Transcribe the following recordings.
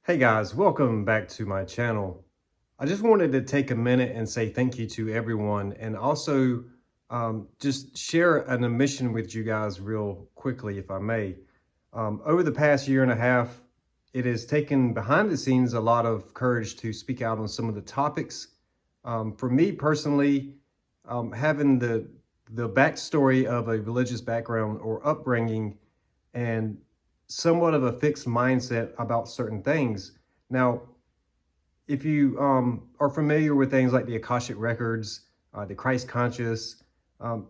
Hey guys, welcome back to my channel. I just wanted to take a minute and say thank you to everyone and also just share an admission with you guys real quickly, if I may. Over the past year and a half, it has taken behind the scenes a lot of courage to speak out on some of the topics. For me personally, having the backstory of a religious background or upbringing and somewhat of a fixed mindset about certain things. Now, if you are familiar with things like the Akashic Records, the Christ Conscious,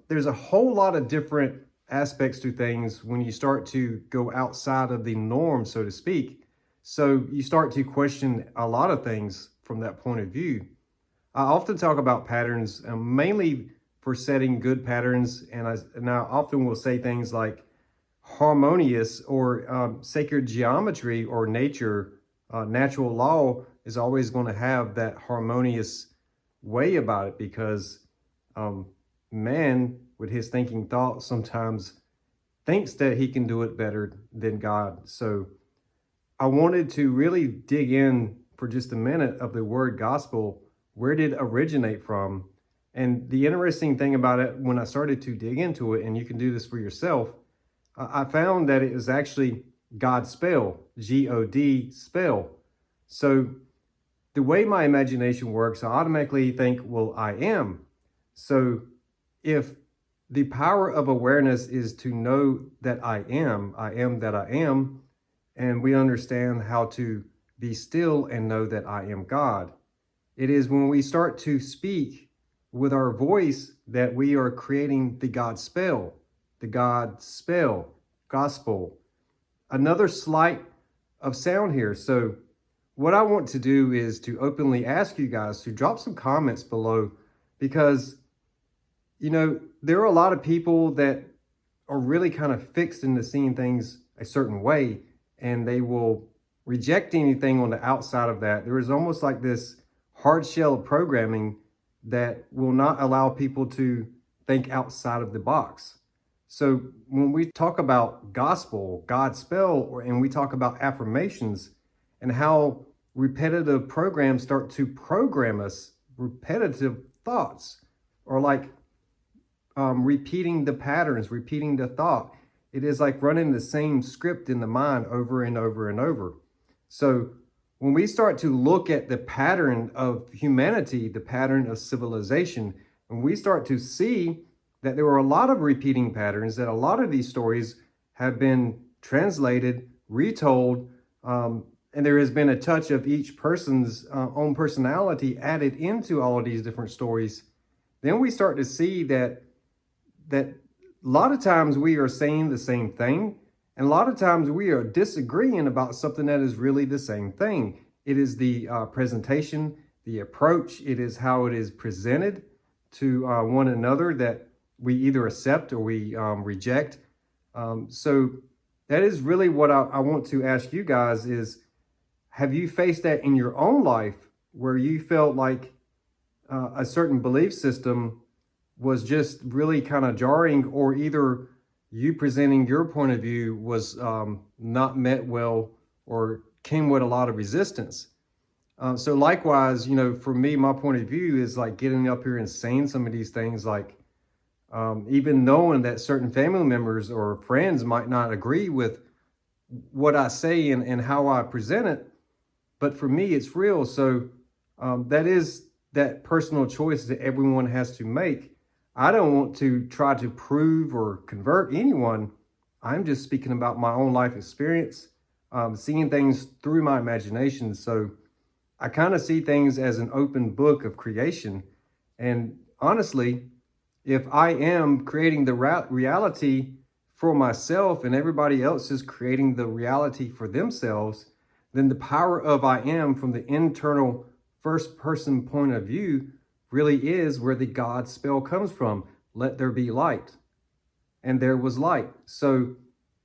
there's a whole lot of different aspects to things when you start to go outside of the norm, so to speak. So you start to question a lot of things from that point of view. I often talk about patterns, mainly for setting good patterns, and I often will say things like harmonious or sacred geometry or nature, natural law is always going to have that harmonious way about it because man, with his thinking thought, sometimes thinks that he can do it better than God. So I wanted to really dig in for just a minute of the word gospel. Where did it originate from? And the interesting thing about it, when I started to dig into it, and you can do this for yourself, I found that it is actually God spell, G-O-D spell. So the way my imagination works, I automatically think, well, I am. So if the power of awareness is to know that I am that I am, and we understand how to be still and know that I am God. It is when we start to speak with our voice that we are creating the God spell, gospel. Another slight of sound here. So what I want to do is to openly ask you guys to drop some comments below because, you know, there are a lot of people that are really kind of fixed into seeing things a certain way, and they will reject anything on the outside of that. There is almost like this hard shell programming that will not allow people to think outside of the box. So when we talk about gospel, God spell, and we talk about affirmations and how repetitive programs start to program us, repetitive thoughts, or like repeating the patterns, repeating the thought. It is like running the same script in the mind over and over and over. So when we start to look at the pattern of humanity, the pattern of civilization, and we start to see that there were a lot of repeating patterns, that a lot of these stories have been translated, retold, and there has been a touch of each person's own personality added into all of these different stories, then we start to see that a lot of times we are saying the same thing, and a lot of times we are disagreeing about something that is really the same thing. It is the presentation, the approach, it is how it is presented to one another that we either accept or we reject. So that is really what I want to ask you guys is, have you faced that in your own life where you felt like a certain belief system was just really kind of jarring, or either you presenting your point of view was not met well or came with a lot of resistance? So likewise, you know, for me, my point of view is like getting up here and saying some of these things, like even knowing that certain family members or friends might not agree with what I say and how I present it. But for me, it's real. So that is that personal choice that everyone has to make. I don't want to try to prove or convert anyone. I'm just speaking about my own life experience, seeing things through my imagination. So I kind of see things as an open book of creation. And honestly, if I am creating the reality for myself and everybody else is creating the reality for themselves, then the power of I am from the internal first person point of view really is where the God spell comes from. Let there be light. And there was light. So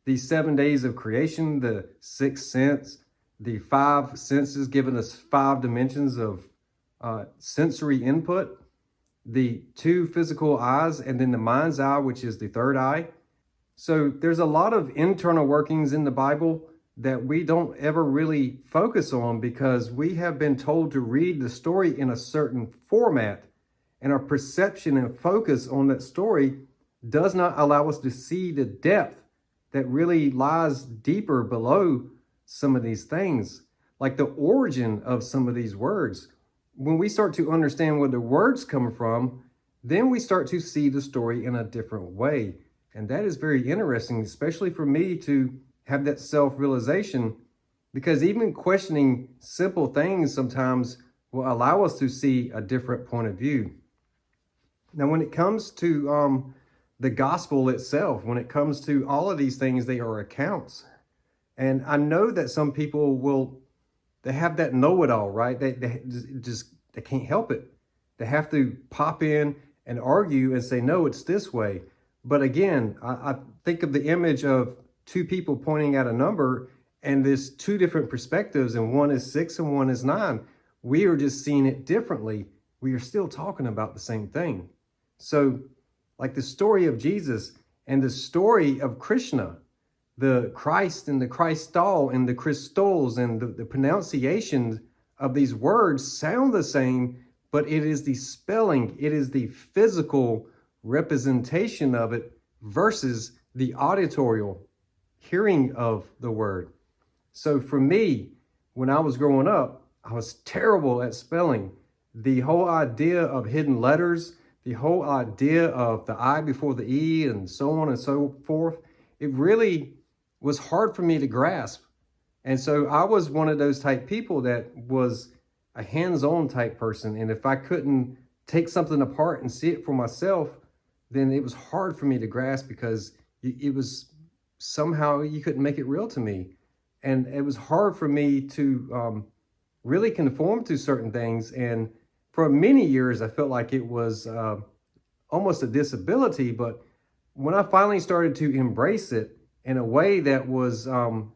these 7 days of creation, the sixth sense, the 5 senses giving us 5 dimensions of sensory input, the 2 physical eyes, and then the mind's eye, which is the 3rd eye. So there's a lot of internal workings in the Bible that we don't ever really focus on because we have been told to read the story in a certain format, and our perception and focus on that story does not allow us to see the depth that really lies deeper below some of these things, like the origin of some of these words. When we start to understand where the words come from, then we start to see the story in a different way. And that is very interesting, especially for me to have that self-realization, because even questioning simple things sometimes will allow us to see a different point of view. Now, when it comes to the gospel itself, when it comes to all of these things, they are accounts. And I know that some people they have that know-it-all, right? They can't help it. They have to pop in and argue and say, no, it's this way. But again, I think of the image of two people pointing at a number, and there's two different perspectives, and one is 6 and one is 9. We are just seeing it differently. We are still talking about the same thing. So like the story of Jesus and the story of Krishna, the Christ and the Christol and the Christols, and the pronunciations of these words sound the same, but it is the spelling, it is the physical representation of it versus the auditorial hearing of the word. So for me, when I was growing up, I was terrible at spelling. The whole idea of hidden letters, the whole idea of the I before the E and so on and so forth, it really was hard for me to grasp. And so I was one of those type people that was a hands-on type person. And if I couldn't take something apart and see it for myself, then it was hard for me to grasp, because it was somehow you couldn't make it real to me. And it was hard for me to really conform to certain things. And for many years, I felt like it was almost a disability. But when I finally started to embrace it in a way that was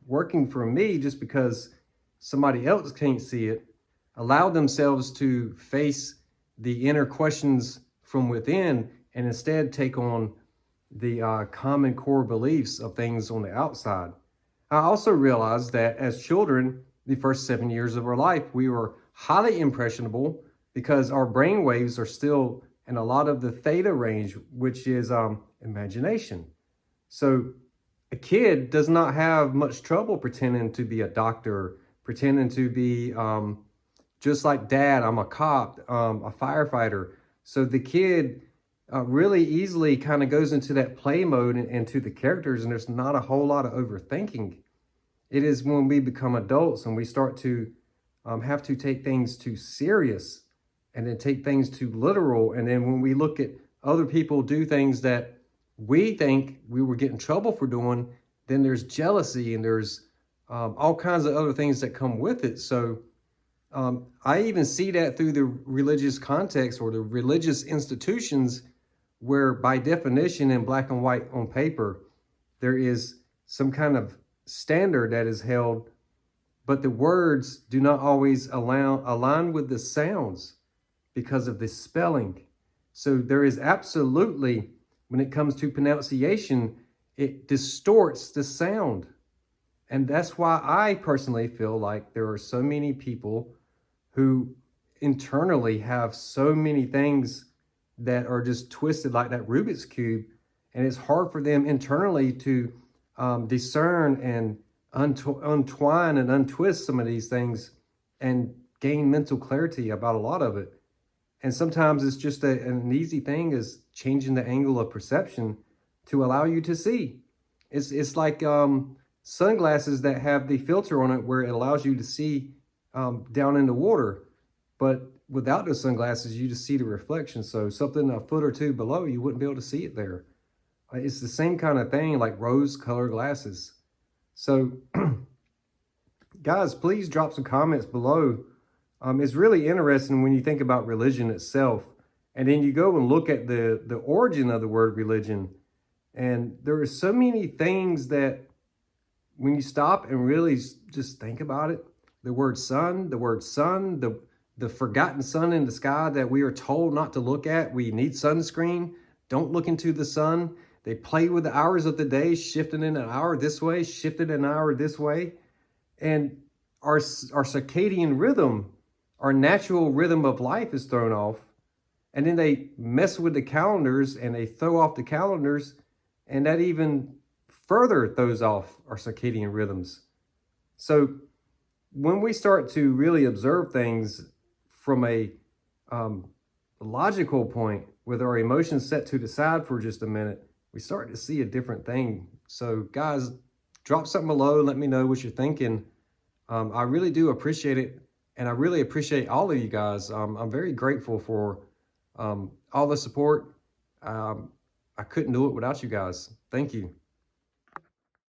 working for me, just because somebody else can't see it, allowed themselves to face the inner questions from within and instead take on the common core beliefs of things on the outside. I also realized that as children, the first 7 years of our life, we were highly impressionable because our brain waves are still in a lot of the theta range, which is imagination. So a kid does not have much trouble pretending to be a doctor, pretending to be just like dad, I'm a cop, a firefighter. So the kid really easily kind of goes into that play mode and into the characters, and there's not a whole lot of overthinking. It is when we become adults and we start to have to take things too serious and then take things too literal. And then when we look at other people do things that we think we were getting in trouble for doing, then there's jealousy and there's all kinds of other things that come with it. So I even see that through the religious context or the religious institutions, where by definition in black and white on paper, there is some kind of standard that is held, but the words do not always align with the sounds because of the spelling. So there is absolutely, when it comes to pronunciation, it distorts the sound. And that's why I personally feel like there are so many people who internally have so many things that are just twisted like that Rubik's Cube. And it's hard for them internally to discern and untwine and untwist some of these things and gain mental clarity about a lot of it. And sometimes it's just an easy thing is changing the angle of perception to allow you to see. It's like sunglasses that have the filter on it where it allows you to see down in the water. But without those sunglasses, you just see the reflection. So something a foot or two below, you wouldn't be able to see it there. It's the same kind of thing like rose-colored glasses. So guys, please drop some comments below. It's really interesting when you think about religion itself. And then you go and look at the origin of the word religion. And there are so many things that when you stop and really just think about it, the word sun, the forgotten sun in the sky that we are told not to look at. We need sunscreen. Don't look into the sun. They play with the hours of the day, shifting in an hour this way, shifting an hour this way. And our circadian rhythm, our natural rhythm of life is thrown off. And then they mess with the calendars and they throw off the calendars, and that even further throws off our circadian rhythms. So when we start to really observe things from a logical point with our emotions set to the side for just a minute, we start to see a different thing. So guys, drop something below. Let me know what you're thinking. I really do appreciate it. And I really appreciate all of you guys. I'm very grateful for all the support. I couldn't do it without you guys. Thank you.